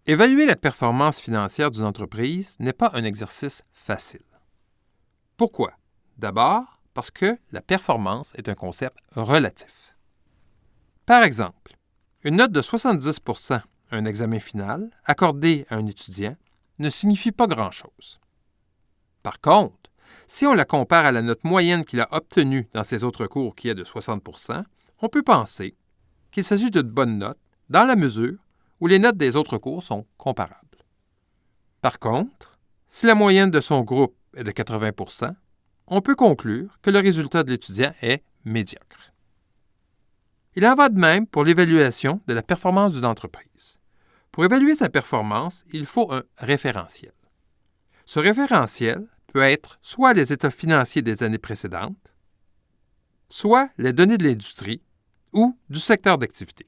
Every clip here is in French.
Évaluer la performance financière d'une entreprise n'est pas un exercice facile. Pourquoi? D'abord, parce que la performance est un concept relatif. Par exemple, une note de 70 % à un examen final accordé à un étudiant ne signifie pas grand-chose. Par contre, si on la compare à la note moyenne qu'il a obtenue dans ses autres cours qui est de 60 %, on peut penser qu'il s'agit d'une bonne note dans la mesure où les notes des autres cours sont comparables. Par contre, si la moyenne de son groupe est de 80 %, on peut conclure que le résultat de l'étudiant est médiocre. Il en va de même pour l'évaluation de la performance d'une entreprise. Pour évaluer sa performance, il faut un référentiel. Ce référentiel peut être soit les états financiers des années précédentes, soit les données de l'industrie ou du secteur d'activité.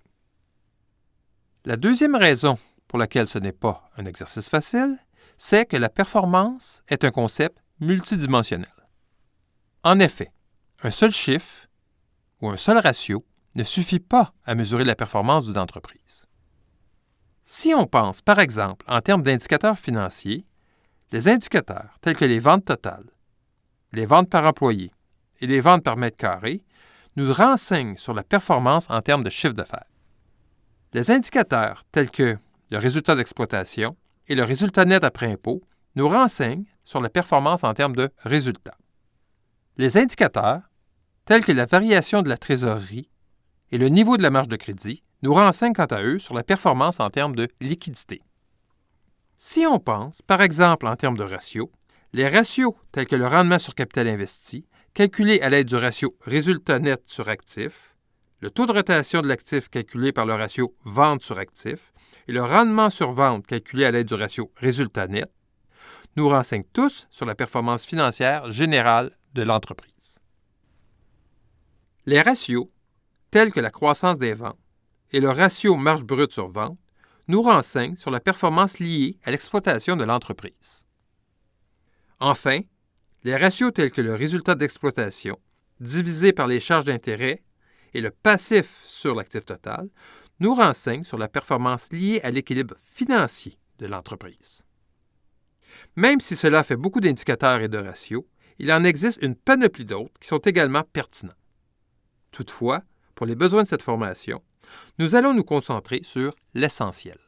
La deuxième raison pour laquelle ce n'est pas un exercice facile, c'est que la performance est un concept multidimensionnel. En effet, un seul chiffre ou un seul ratio ne suffit pas à mesurer la performance d'une entreprise. Si on pense, par exemple, en termes d'indicateurs financiers, les indicateurs tels que les ventes totales, les ventes par employé et les ventes par mètre carré nous renseignent sur la performance en termes de chiffre d'affaires. Les indicateurs tels que le résultat d'exploitation et le résultat net après impôt nous renseignent sur la performance en termes de résultats. Les indicateurs tels que la variation de la trésorerie et le niveau de la marge de crédit nous renseignent quant à eux sur la performance en termes de liquidité. Si on pense, par exemple, en termes de ratios, les ratios tels que le rendement sur capital investi, calculé à l'aide du ratio résultat net sur actif, le taux de rotation de l'actif calculé par le ratio vente sur actif et le rendement sur vente calculé à l'aide du ratio résultat net, nous renseignent tous sur la performance financière générale de l'entreprise. Les ratios, tels que la croissance des ventes et le ratio marge brute sur vente, nous renseignent sur la performance liée à l'exploitation de l'entreprise. Enfin, les ratios tels que le résultat d'exploitation divisé par les charges d'intérêt et le passif sur l'actif total nous renseignent sur la performance liée à l'équilibre financier de l'entreprise. Même si cela fait beaucoup d'indicateurs et de ratios, il en existe une panoplie d'autres qui sont également pertinents. Toutefois, pour les besoins de cette formation, nous allons nous concentrer sur l'essentiel.